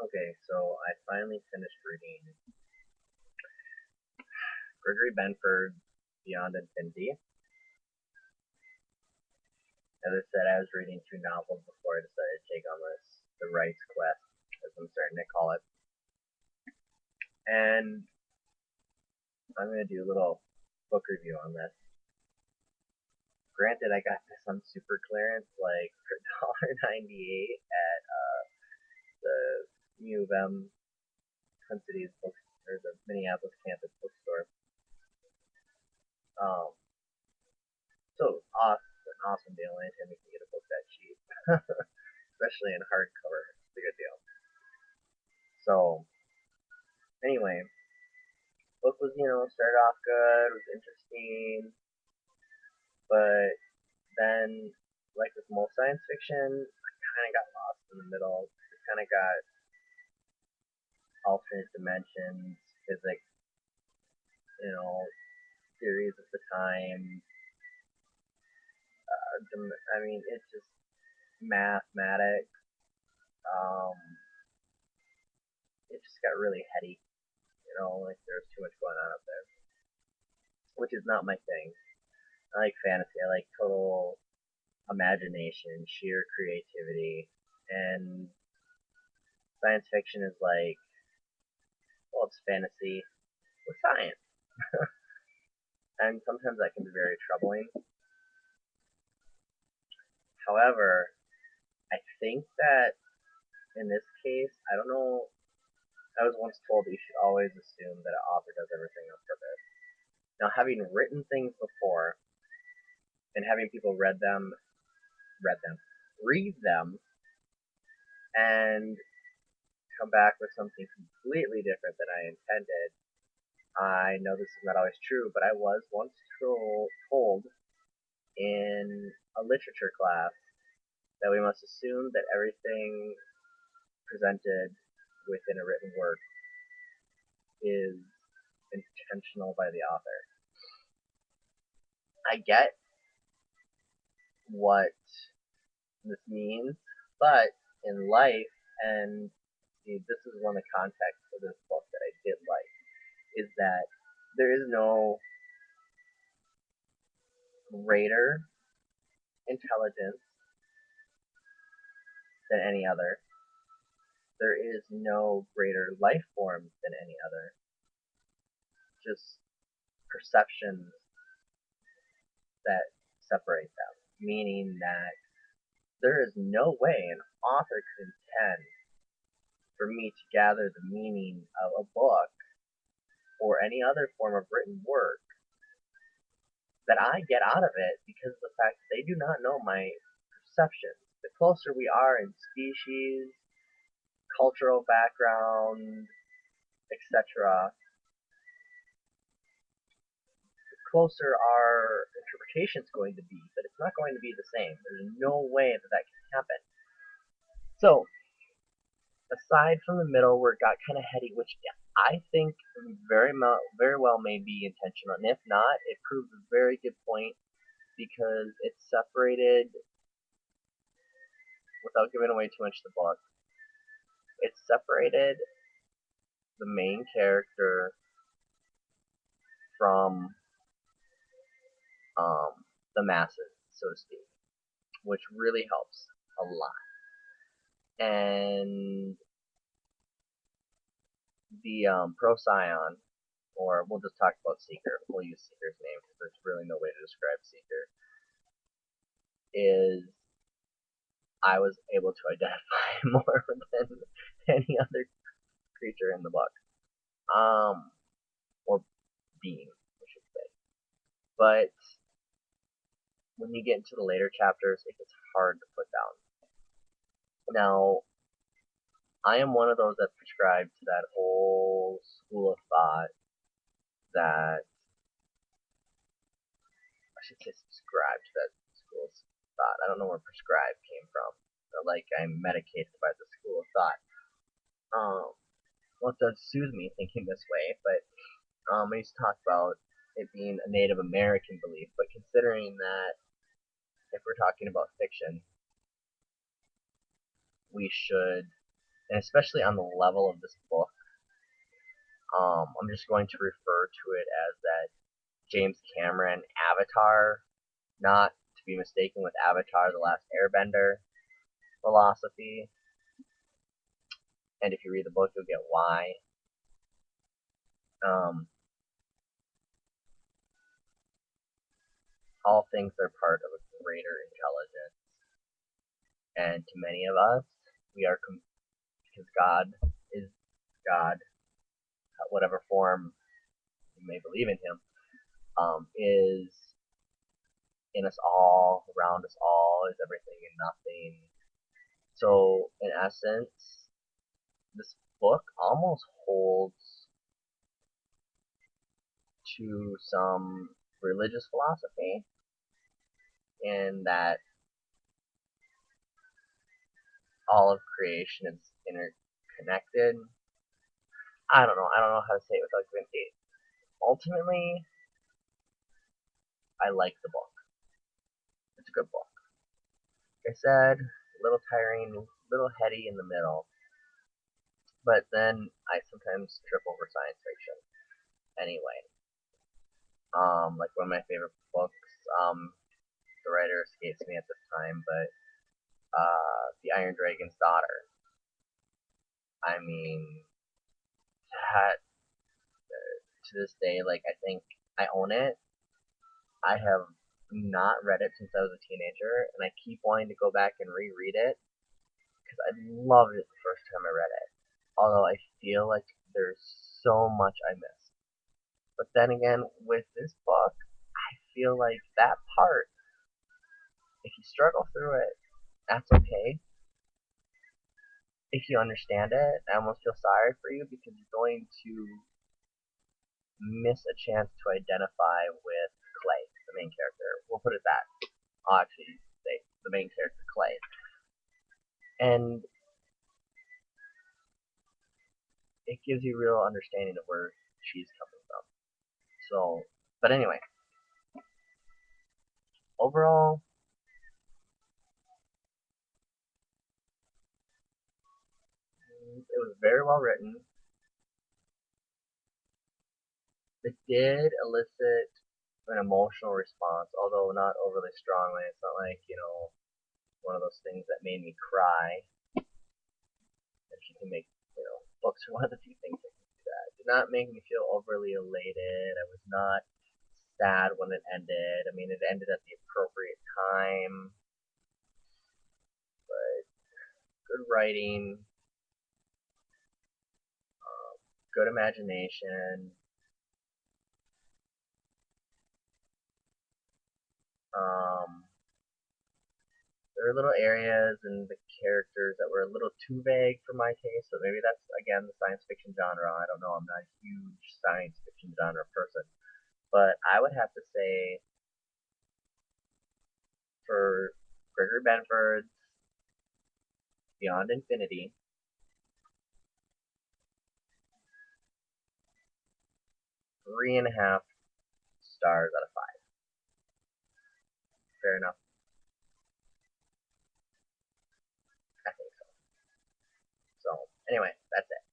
Okay, so I finally finished reading Gregory Benford, Beyond Infinity. As I said, I was reading two novels before I decided to take on the rights quest, as I'm starting to call it. And I'm going to do a little book review on this. Granted, I got this on super clearance, like for $1.98 at the U of M Twin Cities book, or the Minneapolis campus bookstore. Um, so awesome, an awesome deal. Anytime you can get a book that cheap, especially in hardcover, it's a good deal. So anyway, book was started off good, was interesting, but then like with most science fiction, I kind of got lost in the middle. It kind of got alternate dimensions, physics, you know, theories of the time. I mean, it's just mathematics. Um, it just got really heady. Like there's too much going on up there, which is not my thing. I like fantasy. I like total imagination, sheer creativity, and science fiction is like, well, it's fantasy with science, and sometimes that can be very troubling. However, I think that in this case, I don't know. I was once told that you should always assume that an author does everything on purpose. Now, having written things before and having people read them, and come back with something completely different than I intended. I know this is not always true, but I was once told in a literature class that we must assume that everything presented within a written work is intentional by the author. I get what this means, but in life, and this is one of the contexts of this book that I did like, is that there is no greater intelligence than any other. There is no greater life form than any other. Just perceptions that separate them, meaning that there is no way an author could intend for me to gather the meaning of a book or any other form of written work that I get out of it because of the fact that they do not know my perceptions. The closer we are in species, cultural background, etc., the closer our interpretation is going to be, but it's not going to be the same. There's no way that that can happen. So, aside from the middle where it got kind of heady, which I think very well may be intentional, and if not, it proves a very good point because it separated, without giving away too much of the book, it separated the main character from the masses, so to speak, which really helps a lot. And the Procyon, or we'll just talk about Seeker. We'll use Seeker's name because there's really no way to describe Seeker. Is I was able to identify more than any other creature in the book, or being, I should say. But when you get into the later chapters, it gets hard to put down. Now, I am one of those that prescribe to that whole school of thought that I should say subscribe to that school of thought. I don't know where prescribe came from. Like I'm medicated by the school of thought. Well, it does soothe me thinking this way, but I used to talk about it being a Native American belief, but considering that if we're talking about fiction, we should and especially on the level of this book, I'm just going to refer to it as that James Cameron Avatar, not to be mistaken with Avatar: The Last Airbender philosophy. And if you read the book, you'll get why. Um, all things are part of a greater intelligence, and to many of us, we are because God is God, whatever form you may believe in Him, is in us all, around us all, is everything and nothing. So, in essence, this book almost holds to some religious philosophy in that all of creation is interconnected. I don't know. I don't know how to say it without giving it. Ultimately, I like the book. It's a good book. Like I said, a little tiring, a little heady in the middle, but then I sometimes trip over science fiction. Anyway, like one of my favorite books, the writer escapes me at this time, but The Iron Dragon's Daughter. I mean, that to this day, like I think I own it. I have not read it since I was a teenager, and I keep wanting to go back and reread it because I loved it the first time I read it. Although I feel like there's so much I missed. But then again, with this book, I feel like that part, if you struggle through it, that's okay. If you understand it, I almost feel sorry for you because you're going to miss a chance to identify with Clay, the main character. We'll put it that. I'll actually say the main character, Clay. And it gives you real understanding of where she's coming from. So, but anyway, overall, it was very well written. It did elicit an emotional response, although not overly strongly. It's not like, one of those things that made me cry. If you can make, books are one of the few things that can do that. It did not make me feel overly elated. I was not sad when it ended. I mean, it ended at the appropriate time, but good writing, good imagination. Um, there were little areas and the characters that were a little too vague for my taste, but maybe that's again the science fiction genre. I don't know. I'm not a huge science fiction genre person, but I would have to say for Gregory Benford's Beyond Infinity, 3.5 stars out of 5. Fair enough. I think so. So anyway, that's it.